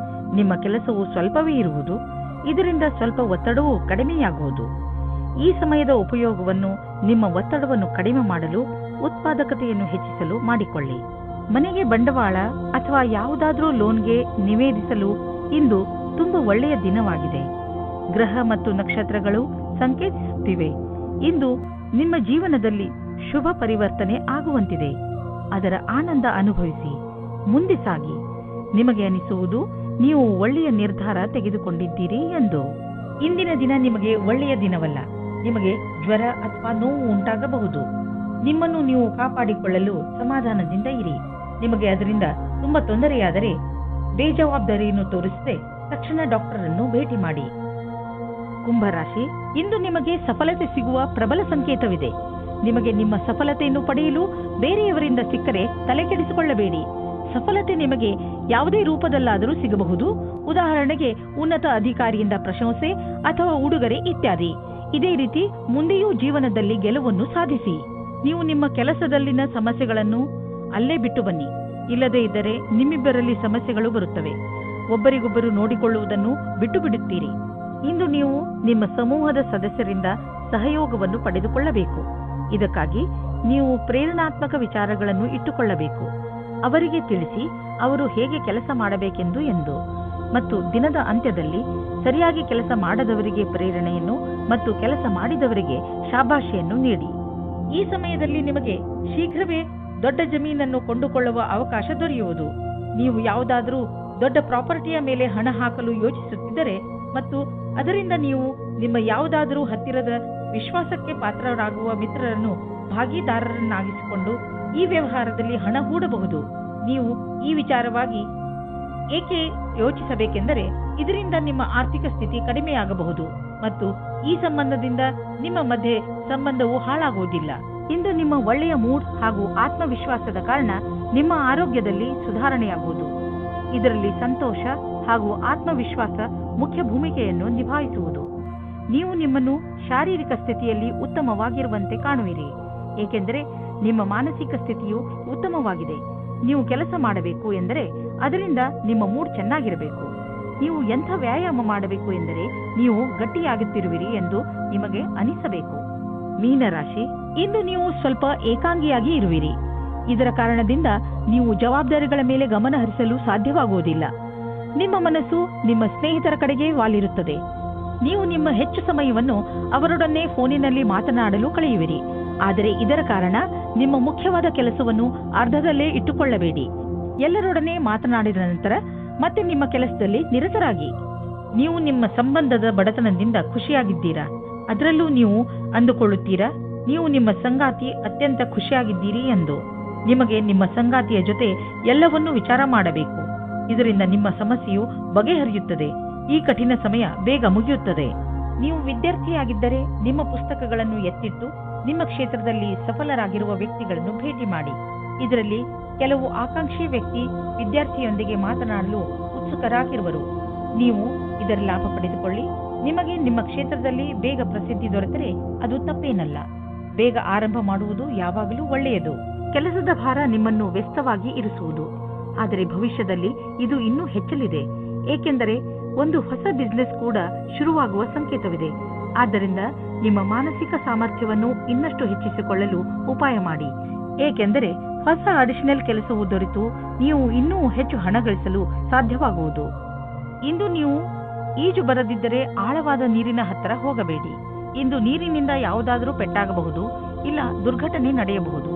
B: ನಿಮ್ಮ ಕೆಲಸವು ಸ್ವಲ್ಪವೇ ಇರುವುದು. ಇದರಿಂದ ಸ್ವಲ್ಪ ಒತ್ತಡವೂ ಕಡಿಮೆಯಾಗುವುದು. ಈ ಸಮಯದ ಉಪಯೋಗವನ್ನು ನಿಮ್ಮ ಒತ್ತಡವನ್ನು ಕಡಿಮೆ ಮಾಡಲು, ಉತ್ಪಾದಕತೆಯನ್ನು ಹೆಚ್ಚಿಸಲು ಮಾಡಿಕೊಳ್ಳಿ. ಮನೆಗೆ ಬಂಡವಾಳ ಅಥವಾ ಯಾವುದಾದ್ರೂ ಲೋನ್ಗೆ ನಿವೇದಿಸಲು ಇಂದು ತುಂಬಾ ಒಳ್ಳೆಯ ದಿನವಾಗಿದೆ. ಗ್ರಹ ಮತ್ತು ನಕ್ಷತ್ರಗಳು ಸಂಕೇತಿಸುತ್ತಿವೆ ಇಂದು ನಿಮ್ಮ ಜೀವನದಲ್ಲಿ ಶುಭ ಪರಿವರ್ತನೆ ಆಗುವಂತಿದೆ. ಅದರ ಆನಂದ ಅನುಭವಿಸಿ ಮುಂದೆ ಸಾಗಿ. ನಿಮಗೆ ಅನಿಸುವುದು ನೀವು ಒಳ್ಳೆಯ ನಿರ್ಧಾರ ತೆಗೆದುಕೊಂಡಿದ್ದೀರಿ ಎಂದು. ಇಂದಿನ ದಿನ ನಿಮಗೆ ಒಳ್ಳೆಯ ದಿನವಲ್ಲ. ನಿಮಗೆ ಜ್ವರ ಅಥವಾ ನೋವು ಉಂಟಾಗಬಹುದು. ನಿಮ್ಮನ್ನು ನೀವು ಕಾಪಾಡಿಕೊಳ್ಳಲು ಸಮಾಧಾನದಿಂದ ಇರಿ. ನಿಮಗೆ ಅದರಿಂದ ತುಂಬಾ ತೊಂದರೆಯಾದರೆ ಬೇಜವಾಬ್ದಾರಿಯನ್ನು ತೋರಿಸದೆ ತಕ್ಷಣ ಡಾಕ್ಟರ್ ಅನ್ನು ಭೇಟಿ ಮಾಡಿ. ಕುಂಭರಾಶಿ, ಇಂದು ನಿಮಗೆ ಸಫಲತೆ ಸಿಗುವ ಪ್ರಬಲ ಸಂಕೇತವಿದೆ. ನಿಮಗೆ ನಿಮ್ಮ ಸಫಲತೆಯನ್ನು ಪಡೆಯಲು ಬೇರೆಯವರಿಂದ ಸಿಕ್ಕರೆ ತಲೆಕೆಡಿಸಿಕೊಳ್ಳಬೇಡಿ. ಸಫಲತೆ ನಿಮಗೆ ಯಾವುದೇ ರೂಪದಲ್ಲಾದರೂ ಸಿಗಬಹುದು. ಉದಾಹರಣೆಗೆ ಉನ್ನತ ಅಧಿಕಾರಿಯಿಂದ ಪ್ರಶಂಸೆ ಅಥವಾ ಉಡುಗೊರೆ ಇತ್ಯಾದಿ. ಇದೇ ರೀತಿ ಮುಂದೆಯೂ ಜೀವನದಲ್ಲಿ ಗೆಲುವನ್ನು ಸಾಧಿಸಿ. ನೀವು ನಿಮ್ಮ ಕೆಲಸದಲ್ಲಿನ ಸಮಸ್ಯೆಗಳನ್ನು ಅಲ್ಲೇ ಬಿಟ್ಟು ಬನ್ನಿ. ಇಲ್ಲದೇ ಇದ್ದರೆ ನಿಮ್ಮಿಬ್ಬರಲ್ಲಿ ಸಮಸ್ಯೆಗಳು ಬರುತ್ತವೆ. ಒಬ್ಬರಿಗೊಬ್ಬರು ನೋಡಿಕೊಳ್ಳುವುದನ್ನು ಬಿಟ್ಟು ಬಿಡುತ್ತೀರಿ. ಇಂದು ನೀವು ನಿಮ್ಮ ಸಮೂಹದ ಸದಸ್ಯರಿಂದ ಸಹಯೋಗವನ್ನು ಪಡೆದುಕೊಳ್ಳಬೇಕು. ಇದಕ್ಕಾಗಿ ನೀವು ಪ್ರೇರಣಾತ್ಮಕ ವಿಚಾರಗಳನ್ನು ಇಟ್ಟುಕೊಳ್ಳಬೇಕು. ಅವರಿಗೆ ತಿಳಿಸಿ ಅವರು ಹೇಗೆ ಕೆಲಸ ಮಾಡಬೇಕೆಂದು ಎಂದು. ಮತ್ತು ದಿನದ ಅಂತ್ಯದಲ್ಲಿ ಸರಿಯಾಗಿ ಕೆಲಸ ಮಾಡದವರಿಗೆ ಪ್ರೇರಣೆಯನ್ನು ಮತ್ತು ಕೆಲಸ ಮಾಡಿದವರಿಗೆ ಶಾಬಾಷೆಯನ್ನು ನೀಡಿ. ಈ ಸಮಯದಲ್ಲಿ ನಿಮಗೆ ಶೀಘ್ರವೇ ದೊಡ್ಡ ಜಮೀನನ್ನು ಕೊಂಡುಕೊಳ್ಳುವ ಅವಕಾಶ ದೊರೆಯುವುದು. ನೀವು ಯಾವುದಾದರೂ ದೊಡ್ಡ ಪ್ರಾಪರ್ಟಿಯ ಮೇಲೆ ಹಣ ಹಾಕಲು ಯೋಚಿಸುತ್ತಿದ್ದರೆ ಮತ್ತು ಅದರಿಂದ ನೀವು ನಿಮ್ಮ ಯಾವುದಾದರೂ ಹತ್ತಿರದ ವಿಶ್ವಾಸಕ್ಕೆ ಪಾತ್ರರಾಗುವ ಮಿತ್ರರನ್ನು ಭಾಗಿದಾರರನ್ನಾಗಿಸಿಕೊಂಡು ಈ ವ್ಯವಹಾರದಲ್ಲಿ ಹಣ ಹೂಡಬಹುದು. ನೀವು ಈ ವಿಚಾರವಾಗಿ ಏಕೆ ಯೋಚಿಸಬೇಕೆಂದರೆ ಇದರಿಂದ ನಿಮ್ಮ ಆರ್ಥಿಕ ಸ್ಥಿತಿ ಕಡಿಮೆಯಾಗಬಹುದು ಮತ್ತು ಈ ಸಂಬಂಧದಿಂದ ನಿಮ್ಮ ಮಧ್ಯೆ ಸಂಬಂಧವು ಹಾಳಾಗುವುದಿಲ್ಲ. ಇಂದು ನಿಮ್ಮ ಒಳ್ಳೆಯ ಮೂಡ್ ಹಾಗೂ ಆತ್ಮವಿಶ್ವಾಸದ ಕಾರಣ ನಿಮ್ಮ ಆರೋಗ್ಯದಲ್ಲಿ ಸುಧಾರಣೆಯಾಗುವುದು. ಇದರಲ್ಲಿ ಸಂತೋಷ ಹಾಗೂ ಆತ್ಮವಿಶ್ವಾಸ ಮುಖ್ಯ ಭೂಮಿಕೆಯನ್ನು ನಿಭಾಯಿಸುವುದು. ನೀವು ನಿಮ್ಮನ್ನು ಶಾರೀರಿಕ ಸ್ಥಿತಿಯಲ್ಲಿ ಉತ್ತಮವಾಗಿರುವಂತೆ ಕಾಣುವಿರಿ, ಏಕೆಂದರೆ ನಿಮ್ಮ ಮಾನಸಿಕ ಸ್ಥಿತಿಯು ಉತ್ತಮವಾಗಿದೆ. ನೀವು ಕೆಲಸ ಮಾಡಬೇಕು ಎಂದರೆ ಅದರಿಂದ ನಿಮ್ಮ ಮೂಡ್ ಚೆನ್ನಾಗಿರಬೇಕು. ನೀವು ಎಂಥ ವ್ಯಾಯಾಮ ಮಾಡಬೇಕು ಎಂದರೆ ನೀವು ಗಟ್ಟಿಯಾಗುತ್ತಿರುವಿರಿ ಎಂದು ನಿಮಗೆ ಅನಿಸಬೇಕು. ಮೀನರಾಶಿ, ಇಂದು ನೀವು ಸ್ವಲ್ಪ ಏಕಾಂಗಿಯಾಗಿ ಇರುವಿರಿ. ಇದರ ಕಾರಣದಿಂದ ನೀವು ಜವಾಬ್ದಾರಿಗಳ ಮೇಲೆ ಗಮನ ಹರಿಸಲು ಸಾಧ್ಯವಾಗುವುದಿಲ್ಲ. ನಿಮ್ಮ ಮನಸ್ಸು ನಿಮ್ಮ ಸ್ನೇಹಿತರ ಕಡೆಗೆ ವಾಲಿರುತ್ತದೆ. ನೀವು ನಿಮ್ಮ ಹೆಚ್ಚು ಸಮಯವನ್ನು ಅವರೊಡನೆ ಫೋನಿನಲ್ಲಿ ಮಾತನಾಡಲು ಕಳೆಯುವಿರಿ. ಆದರೆ ಇದರ ಕಾರಣ ನಿಮ್ಮ ಮುಖ್ಯವಾದ ಕೆಲಸವನ್ನು ಅರ್ಧದಲ್ಲೇ ಇಟ್ಟುಕೊಳ್ಳಬೇಡಿ. ಎಲ್ಲರೊಡನೆ ಮಾತನಾಡಿದ ನಂತರ ಮತ್ತೆ ನಿಮ್ಮ ಕೆಲಸದಲ್ಲಿ ನಿರತರಾಗಿ. ನೀವು ನಿಮ್ಮ ಸಂಬಂಧದ ಬಡತನದಿಂದ ಖುಷಿಯಾಗಿದ್ದೀರಾ? ಅದರಲ್ಲೂ ನೀವು ಅಂದುಕೊಳ್ಳುತ್ತೀರಾ ನೀವು ನಿಮ್ಮ ಸಂಗಾತಿ ಅತ್ಯಂತ ಖುಷಿಯಾಗಿದ್ದೀರಿ ಎಂದು. ನಿಮಗೆ ನಿಮ್ಮ ಸಂಗಾತಿಯ ಜೊತೆ ಎಲ್ಲವನ್ನೂ ವಿಚಾರ ಮಾಡಬೇಕು. ಇದರಿಂದ ನಿಮ್ಮ ಸಮಸ್ಯೆಯು ಬಗೆಹರಿಯುತ್ತದೆ. ಈ ಕಠಿಣ ಸಮಯ ಬೇಗ ಮುಗಿಯುತ್ತದೆ. ನೀವು ವಿದ್ಯಾರ್ಥಿಯಾಗಿದ್ದರೆ ನಿಮ್ಮ ಪುಸ್ತಕಗಳನ್ನು ಎತ್ತಿಟ್ಟು ನಿಮ್ಮ ಕ್ಷೇತ್ರದಲ್ಲಿ ಸಫಲರಾಗಿರುವ ವ್ಯಕ್ತಿಗಳನ್ನು ಭೇಟಿ ಮಾಡಿ. ಇದರಲ್ಲಿ ಕೆಲವು ಆಕಾಂಕ್ಷಿ ವ್ಯಕ್ತಿ ವಿದ್ಯಾರ್ಥಿಯೊಂದಿಗೆ ಮಾತನಾಡಲು ಉತ್ಸುಕರಾಗಿರುವರು. ನೀವು ಇದರ ಲಾಭ ಪಡೆದುಕೊಳ್ಳಿ. ನಿಮಗೆ ನಿಮ್ಮ ಕ್ಷೇತ್ರದಲ್ಲಿ ಬೇಗ ಪ್ರಸಿದ್ಧಿ ದೊರೆತರೆ ಅದು ತಪ್ಪೇನಲ್ಲ. ಬೇಗ ಆರಂಭ ಮಾಡುವುದು ಯಾವಾಗಲೂ ಒಳ್ಳೆಯದು. ಕೆಲಸದ ಭಾರ ನಿಮ್ಮನ್ನು ವ್ಯಸ್ತವಾಗಿ ಇರಿಸುವುದು. ಆದರೆ ಭವಿಷ್ಯದಲ್ಲಿ ಇದು ಇನ್ನೂ ಹೆಚ್ಚಲಿದೆ, ಏಕೆಂದರೆ ಒಂದು ಹೊಸ ಬಿಸಿನೆಸ್ ಕೂಡ ಶುರುವಾಗುವ ಸಂಕೇತವಿದೆ. ಆದ್ದರಿಂದ ನಿಮ್ಮ ಮಾನಸಿಕ ಸಾಮರ್ಥ್ಯವನ್ನು ಇನ್ನಷ್ಟು ಹೆಚ್ಚಿಸಿಕೊಳ್ಳಲು ಉಪಾಯ ಮಾಡಿ, ಏಕೆಂದರೆ ಹೊಸ ಅಡಿಷನಲ್ ಕೆಲಸವು ದೊರೆತು ನೀವು ಇನ್ನೂ ಹೆಚ್ಚು ಹಣ ಗಳಿಸಲು ಸಾಧ್ಯವಾಗುವುದು. ಇಂದು ನೀವು ಈಜು ಬರದಿದ್ದರೆ ಆಳವಾದ ನೀರಿನ ಹತ್ತಿರ ಹೋಗಬೇಡಿ. ಇಂದು ನೀರಿನಿಂದ ಯಾವುದಾದರೂ ಪೆಟ್ಟಾಗಬಹುದು, ಇಲ್ಲ ದುರ್ಘಟನೆ ನಡೆಯಬಹುದು.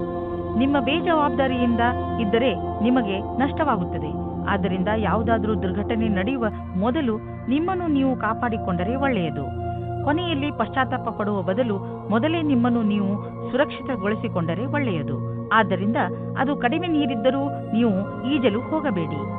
B: ನಿಮ್ಮ ಬೇಜವಾಬ್ದಾರಿಯಿಂದ ಇದ್ದರೆ ನಿಮಗೆ ನಷ್ಟವಾಗುತ್ತದೆ. ಆದ್ದರಿಂದ ಯಾವುದಾದರೂ ದುರ್ಘಟನೆ ನಡೆಯುವ ಮೊದಲು ನಿಮ್ಮನ್ನು ನೀವು ಕಾಪಾಡಿಕೊಂಡರೆ ಒಳ್ಳೆಯದು. ಕೊನೆಯಲ್ಲಿ ಪಶ್ಚಾತ್ತಾಪ ಪಡುವ ಬದಲು ಮೊದಲೇ ನಿಮ್ಮನ್ನು ನೀವು ಸುರಕ್ಷಿತಗೊಳಿಸಿಕೊಂಡರೆ ಒಳ್ಳೆಯದು. ಆದ್ದರಿಂದ ಅದು ಕಡಿಮೆ ನೀರಿದ್ದರೂ ನೀವು ಈಜಲು ಹೋಗಬೇಡಿ.